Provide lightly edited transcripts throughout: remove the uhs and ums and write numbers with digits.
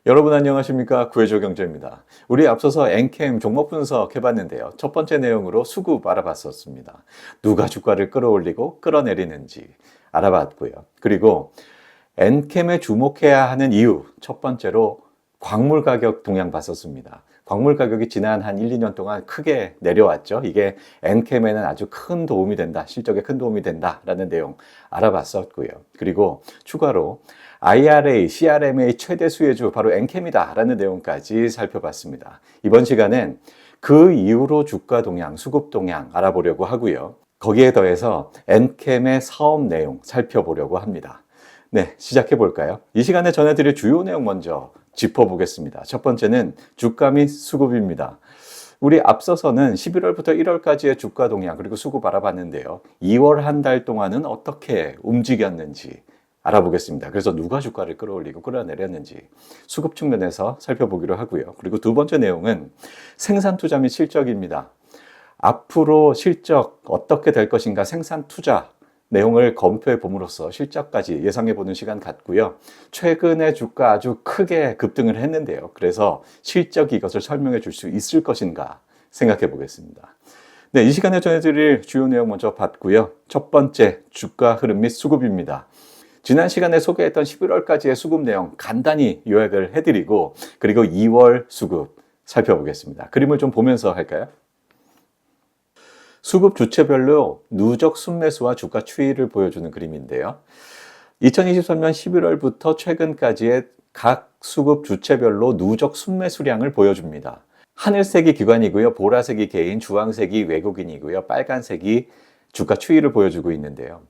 여러분 안녕하십니까? 구해줘 경제입니다. 우리 앞서서 엔캠 종목 분석 해봤는데요. 첫 번째 내용으로 수급 알아봤었습니다. 누가 주가를 끌어올리고 끌어내리는지 알아봤고요. 그리고 엔캠에 주목해야 하는 이유 첫 번째로 광물 가격 동향 봤었습니다. 광물 가격이 지난 한 1, 2년 동안 크게 내려왔죠. 이게 엔캠에는 아주 큰 도움이 된다. 실적에 큰 도움이 된다라는 내용 알아봤었고요. 그리고 추가로 IRA, CRM의 최대 수혜주 바로 엔캠이다 라는 내용까지 살펴봤습니다. 이번 시간엔 그 이후로 주가 동향, 수급 동향 알아보려고 하고요. 거기에 더해서 엔캠의 사업 내용 살펴보려고 합니다. 네, 시작해 볼까요? 이 시간에 전해드릴 주요 내용 먼저 짚어보겠습니다. 첫 번째는 주가 및 수급입니다. 우리 앞서서는 11월부터 1월까지의 주가 동향 그리고 수급 알아봤는데요. 2월 한 달 동안은 어떻게 움직였는지 알아보겠습니다. 그래서 누가 주가를 끌어올리고 끌어내렸는지 수급 측면에서 살펴보기로 하고요. 그리고 두 번째 내용은 생산 투자 및 실적입니다. 앞으로 실적 어떻게 될 것인가 생산 투자 내용을 검토해 봄으로써 실적까지 예상해 보는 시간 갖고요. 최근에 주가 아주 크게 급등을 했는데요. 그래서 실적이 이것을 설명해 줄 수 있을 것인가 생각해 보겠습니다. 네, 이 시간에 전해드릴 주요 내용 먼저 봤고요. 첫 번째 주가 흐름 및 수급입니다. 지난 시간에 소개했던 11월까지의 수급 내용 간단히 요약을 해드리고 그리고 2월 수급 살펴보겠습니다. 그림을 좀 보면서 할까요? 수급 주체별로 누적 순매수와 주가 추이를 보여주는 그림인데요. 2023년 11월부터 최근까지의 각 수급 주체별로 누적 순매수량을 보여줍니다. 하늘색이 기관이고요. 보라색이 개인, 주황색이 외국인이고요. 빨간색이 주가 추이를 보여주고 있는데요.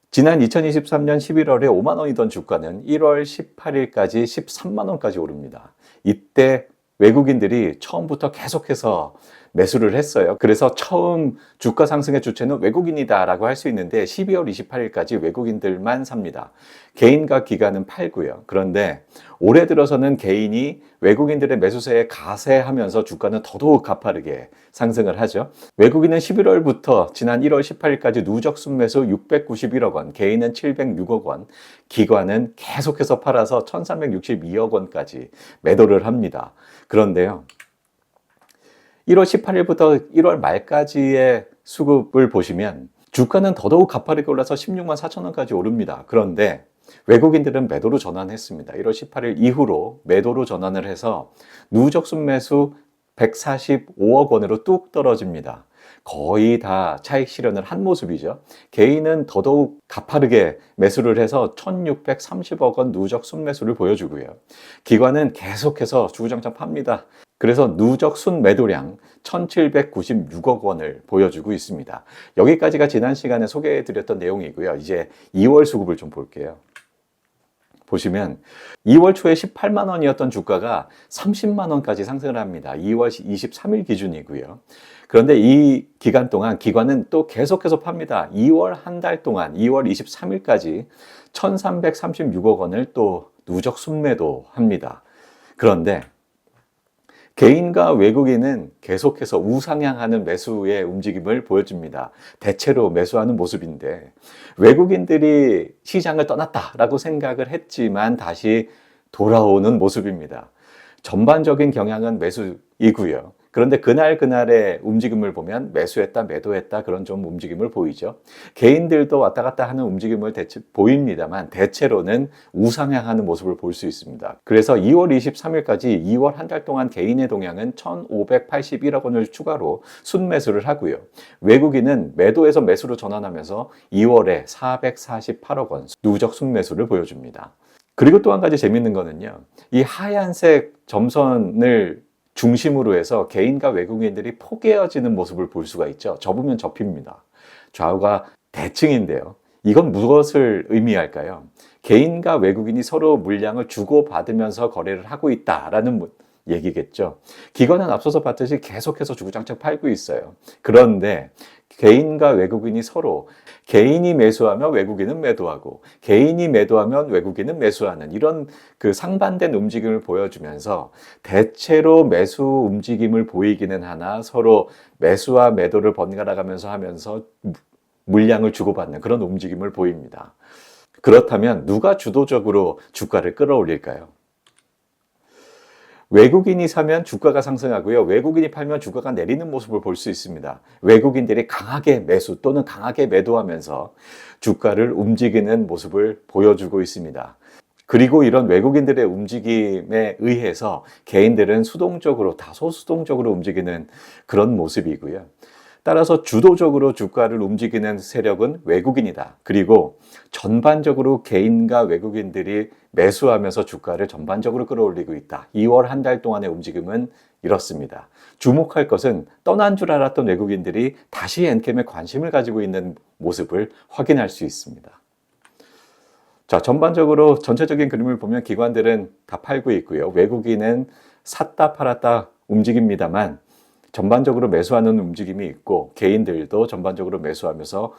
지난 2023년 11월에 5만 원이던 주가는 1월 18일까지 13만 원까지 오릅니다. 이때 외국인들이 처음부터 계속해서 매수를 했어요. 그래서 처음 주가 상승의 주체는 외국인이다라고 할 수 있는데 12월 28일까지 외국인들만 삽니다. 개인과 기관은 팔고요. 그런데 올해 들어서는 개인이 외국인들의 매수세에 가세하면서 주가는 더더욱 가파르게 상승을 하죠. 외국인은 11월부터 지난 1월 18일까지 누적 순매수 691억 원, 개인은 706억 원, 기관은 계속해서 팔아서 1362억 원까지 매도를 합니다. 그런데요. 1월 18일부터 1월 말까지의 수급을 보시면 주가는 더더욱 가파르게 올라서 16만 4천 원까지 오릅니다. 그런데 외국인들은 매도로 전환했습니다. 1월 18일 이후로 매도로 전환을 해서 누적 순매수 145억 원으로 뚝 떨어집니다. 거의 다 차익 실현을 한 모습이죠. 개인은 더더욱 가파르게 매수를 해서 1630억 원 누적 순매수를 보여주고요. 기관은 계속해서 주구장창 팝니다. 그래서 누적 순매도량 1796억 원을 보여주고 있습니다. 여기까지가 지난 시간에 소개해드렸던 내용이고요. 이제 2월 수급을 좀 볼게요. 보시면 2월 초에 18만 원이었던 주가가 30만 원까지 상승을 합니다. 2월 23일 기준이고요. 그런데 이 기간 동안 기관은 또 계속해서 팝니다. 2월 한 달 동안 2월 23일까지 1336억 원을 또 누적 순매도 합니다. 그런데 개인과 외국인은 계속해서 우상향하는 매수의 움직임을 보여줍니다. 대체로 매수하는 모습인데 외국인들이 시장을 떠났다라고 생각을 했지만 다시 돌아오는 모습입니다. 전반적인 경향은 매수이고요. 그런데 그날의 움직임을 보면 매수했다, 매도했다 그런 좀 움직임을 보이죠. 개인들도 왔다 갔다 하는 움직임을 보입니다만 대체로는 우상향하는 모습을 볼 수 있습니다. 그래서 2월 23일까지 2월 한 달 동안 개인의 동향은 1,581억 원을 추가로 순매수를 하고요. 외국인은 매도에서 매수로 전환하면서 2월에 448억 원 누적 순매수를 보여줍니다. 그리고 또 한 가지 재밌는 거는요. 이 하얀색 점선을 중심으로 해서 개인과 외국인들이 포개어지는 모습을 볼 수가 있죠. 접으면 접힙니다. 좌우가 대칭인데요. 이건 무엇을 의미할까요? 개인과 외국인이 서로 물량을 주고받으면서 거래를 하고 있다라는 얘기겠죠. 기관은 앞서서 봤듯이 계속해서 주구장창 팔고 있어요. 그런데 개인과 외국인이 서로 개인이 매수하면 외국인은 매도하고 개인이 매도하면 외국인은 매수하는 이런 그 상반된 움직임을 보여주면서 대체로 매수 움직임을 보이기는 하나 서로 매수와 매도를 번갈아 가면서 하면서 물량을 주고받는 그런 움직임을 보입니다. 그렇다면 누가 주도적으로 주가를 끌어올릴까요? 외국인이 사면 주가가 상승하고요. 외국인이 팔면 주가가 내리는 모습을 볼 수 있습니다. 외국인들이 강하게 매수 또는 강하게 매도하면서 주가를 움직이는 모습을 보여주고 있습니다. 그리고 이런 외국인들의 움직임에 의해서 개인들은 다소 수동적으로 움직이는 그런 모습이고요. 따라서 주도적으로 주가를 움직이는 세력은 외국인이다. 그리고 전반적으로 개인과 외국인들이 매수하면서 주가를 전반적으로 끌어올리고 있다. 2월 한 달 동안의 움직임은 이렇습니다. 주목할 것은 떠난 줄 알았던 외국인들이 다시 엔캠에 관심을 가지고 있는 모습을 확인할 수 있습니다. 자, 전반적으로 전체적인 그림을 보면 기관들은 다 팔고 있고요. 외국인은 샀다 팔았다 움직입니다만 전반적으로 매수하는 움직임이 있고 개인들도 전반적으로 매수하면서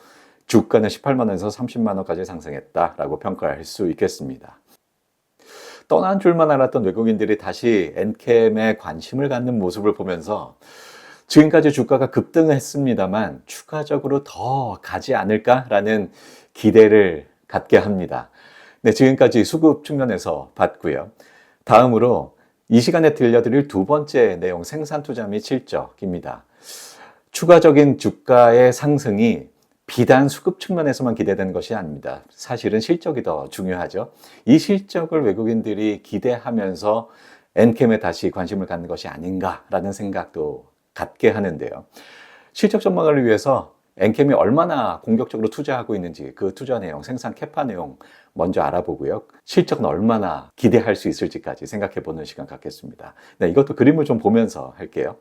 주가는 18만 원에서 30만 원까지 상승했다라고 평가할 수 있겠습니다. 떠난 줄만 알았던 외국인들이 다시 엔캠에 관심을 갖는 모습을 보면서 지금까지 주가가 급등했습니다만 추가적으로 더 가지 않을까라는 기대를 갖게 합니다. 네, 지금까지 수급 측면에서 봤고요. 다음으로 이 시간에 들려드릴 두 번째 내용, 생산 투자 및 실적입니다. 추가적인 주가의 상승이 비단 수급 측면에서만 기대되는 것이 아닙니다. 사실은 실적이 더 중요하죠. 이 실적을 외국인들이 기대하면서 엔캠에 다시 관심을 갖는 것이 아닌가라는 생각도 갖게 하는데요. 실적 전망을 위해서 엔캠이 얼마나 공격적으로 투자하고 있는지 그 투자 내용, 생산 캐파 내용 먼저 알아보고요. 실적은 얼마나 기대할 수 있을지까지 생각해보는 시간 갖겠습니다. 네, 이것도 그림을 좀 보면서 할게요.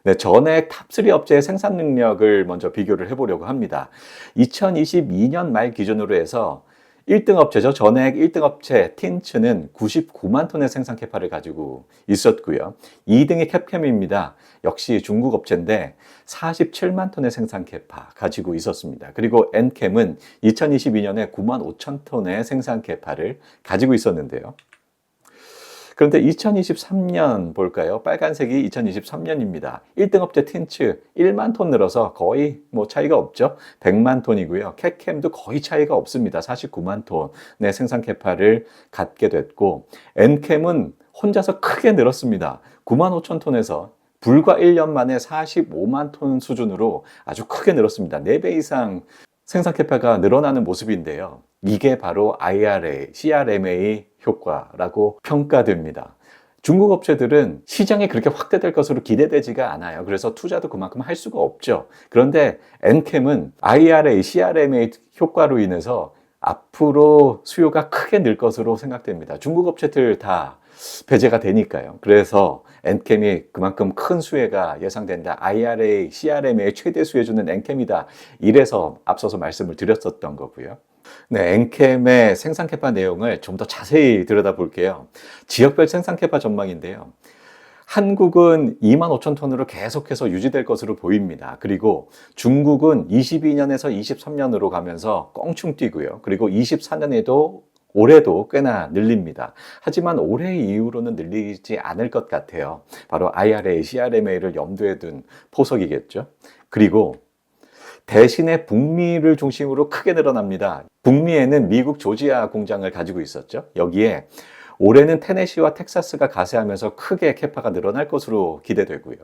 네, 전액 탑3 업체의 생산 능력을 먼저 비교를 해보려고 합니다. 2022년 말 기준으로 해서 1등 업체죠. 전액 1등 업체 틴츠는 99만 톤의 생산 캐파를 가지고 있었고요. 2등이 캡캠입니다. 역시 중국 업체인데 47만 톤의 생산 캐파 가지고 있었습니다. 그리고 엔캠은 2022년에 9만 5천 톤의 생산 캐파를 가지고 있었는데요. 그런데 2023년 볼까요? 빨간색이 2023년입니다. 1등 업체 틴츠 1만 톤 늘어서 거의 차이가 없죠. 100만 톤이고요. 캡캠도 거의 차이가 없습니다. 49만 톤의 생산 캐파를 갖게 됐고 엔캠은 혼자서 크게 늘었습니다. 9만 5천 톤에서 불과 1년 만에 45만 톤 수준으로 아주 크게 늘었습니다. 4배 이상 생산 캐파가 늘어나는 모습인데요. 이게 바로 IRA, CRMA 효과라고 평가됩니다. 중국 업체들은 시장이 그렇게 확대될 것으로 기대되지가 않아요. 그래서 투자도 그만큼 할 수가 없죠. 그런데 엔캠은 IRA, CRMA 효과로 인해서 앞으로 수요가 크게 늘 것으로 생각됩니다. 중국 업체들 다 배제가 되니까요. 그래서 엔캠이 그만큼 큰 수혜가 예상된다. IRA, CRM의 최대 수혜주는 엔캠이다. 이래서 앞서서 말씀을 드렸었던 거고요. 네, 엔캠의 생산 캐파 내용을 좀 더 자세히 들여다볼게요. 지역별 생산 캐파 전망인데요. 한국은 2만 5천 톤으로 계속해서 유지될 것으로 보입니다. 그리고 중국은 22년에서 23년으로 가면서 껑충 뛰고요. 그리고 24년에도 올해도 꽤나 늘립니다. 하지만 올해 이후로는 늘리지 않을 것 같아요. 바로 IRA, CRMA를 염두에 둔 포석이겠죠. 그리고 대신에 북미를 중심으로 크게 늘어납니다. 북미에는 미국 조지아 공장을 가지고 있었죠. 여기에 올해는 테네시와 텍사스가 가세하면서 크게 캐파가 늘어날 것으로 기대되고요.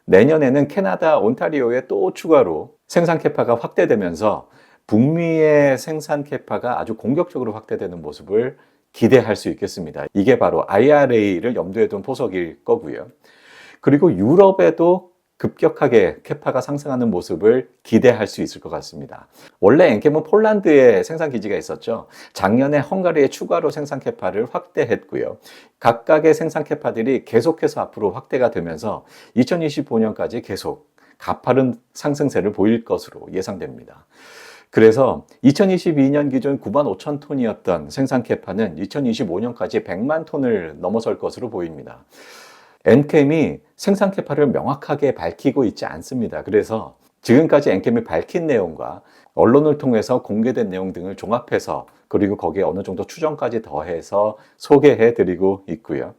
내년에는 캐나다 온타리오에 또 추가로 생산 캐파가 확대되면서 북미의 생산 캐파가 아주 공격적으로 확대되는 모습을 기대할 수 있겠습니다. 이게 바로 IRA를 염두에 둔 포석일 거고요. 그리고 유럽에도 급격하게 캐파가 상승하는 모습을 기대할 수 있을 것 같습니다. 원래 엔캠은 폴란드에 생산 기지가 있었죠. 작년에 헝가리에 추가로 생산 캐파를 확대했고요. 각각의 생산 캐파들이 계속해서 앞으로 확대가 되면서 2025년까지 계속 가파른 상승세를 보일 것으로 예상됩니다. 그래서 2022년 기준 9만 5천 톤이었던 생산 캐파는 2025년까지 100만 톤을 넘어설 것으로 보입니다. 엔캠이 생산 캐파를 명확하게 밝히고 있지 않습니다. 그래서 지금까지 엔캠이 밝힌 내용과 언론을 통해서 공개된 내용 등을 종합해서 그리고 거기에 어느 정도 추정까지 더해서 소개해 드리고 있고요.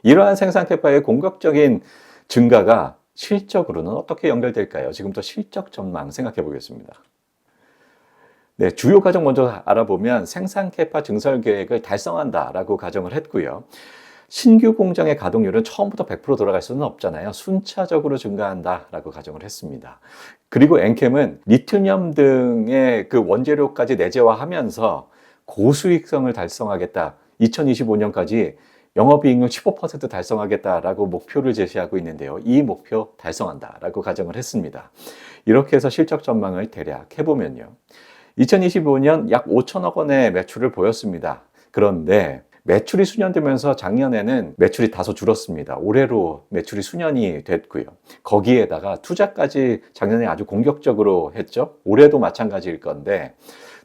이러한 생산 캐파의 공격적인 증가가 실적으로는 어떻게 연결될까요? 지금부터 실적 전망 생각해 보겠습니다. 네, 주요 과정 먼저 알아보면 생산 캐파 증설 계획을 달성한다라고 가정을 했고요. 신규 공장의 가동률은 처음부터 100% 돌아갈 수는 없잖아요. 순차적으로 증가한다라고 가정을 했습니다. 그리고 엔캠은 리튬 등의 그 원재료까지 내재화하면서 고수익성을 달성하겠다. 2025년까지 영업이익률 15% 달성하겠다라고 목표를 제시하고 있는데요. 이 목표 달성한다라고 가정을 했습니다. 이렇게 해서 실적 전망을 대략 해보면요. 2025년 약 5천억 원의 매출을 보였습니다. 그런데 매출이 수년되면서 작년에는 매출이 다소 줄었습니다. 올해로 매출이 수년이 됐고요. 거기에다가 투자까지 작년에 아주 공격적으로 했죠. 올해도 마찬가지일 건데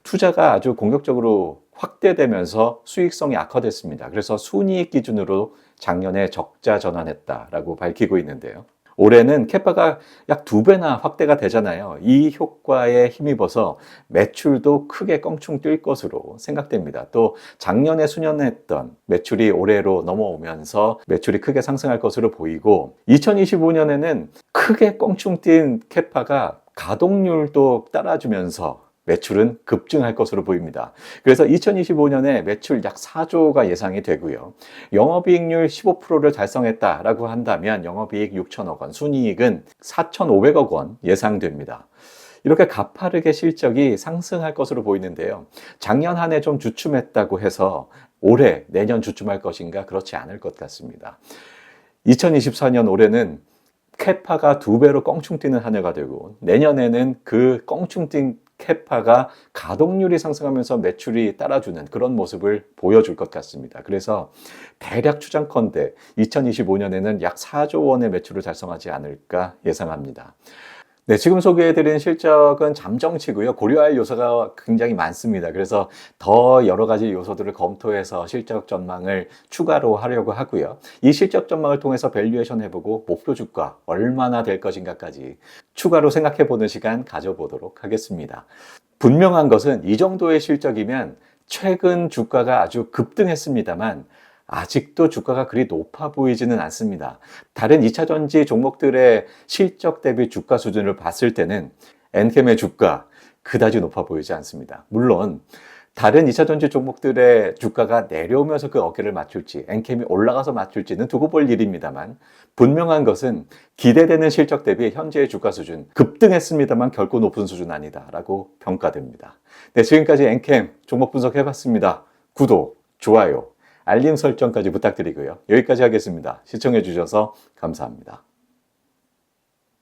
투자가 아주 공격적으로 확대되면서 수익성이 악화됐습니다. 그래서 순이익 기준으로 작년에 적자 전환했다라고 밝히고 있는데요. 올해는 캐파가 약 2배나 확대가 되잖아요. 이 효과에 힘입어서 매출도 크게 껑충 뛸 것으로 생각됩니다. 또 작년에 수년했던 매출이 올해로 넘어오면서 매출이 크게 상승할 것으로 보이고 2025년에는 크게 껑충 뛴 캐파가 가동률도 따라주면서 매출은 급증할 것으로 보입니다. 그래서 2025년에 매출 약 4조가 예상이 되고요. 영업이익률 15%를 달성했다라고 한다면 영업이익 6천억 원, 순이익은 4,500억 원 예상됩니다. 이렇게 가파르게 실적이 상승할 것으로 보이는데요. 작년 한 해 좀 주춤했다고 해서 올해, 내년 주춤할 것인가? 그렇지 않을 것 같습니다. 2024년 올해는 캐파가 2배로 껑충 뛰는 한 해가 되고 내년에는 그 껑충 뛴 캐파가 가동률이 상승하면서 매출이 따라주는 그런 모습을 보여줄 것 같습니다. 그래서 대략 추정컨대 2025년에는 약 4조 원의 매출을 달성하지 않을까 예상합니다. 네, 지금 소개해드린 실적은 잠정치고요. 고려할 요소가 굉장히 많습니다. 그래서 더 여러 가지 요소들을 검토해서 실적 전망을 추가로 하려고 하고요. 이 실적 전망을 통해서 밸류에이션 해보고 목표 주가 얼마나 될 것인가까지 추가로 생각해보는 시간 가져보도록 하겠습니다. 분명한 것은 이 정도의 실적이면 최근 주가가 아주 급등했습니다만 아직도 주가가 그리 높아 보이지는 않습니다. 다른 2차전지 종목들의 실적 대비 주가 수준을 봤을 때는 엔캠의 주가 그다지 높아 보이지 않습니다. 물론 다른 2차전지 종목들의 주가가 내려오면서 그 어깨를 맞출지 엔캠이 올라가서 맞출지는 두고 볼 일입니다만 분명한 것은 기대되는 실적 대비 현재의 주가 수준 급등했습니다만 결코 높은 수준 아니다라고 평가됩니다. 네, 지금까지 엔캠 종목 분석해봤습니다. 구독, 좋아요, 알림 설정까지 부탁드리고요. 여기까지 하겠습니다. 시청해 주셔서 감사합니다.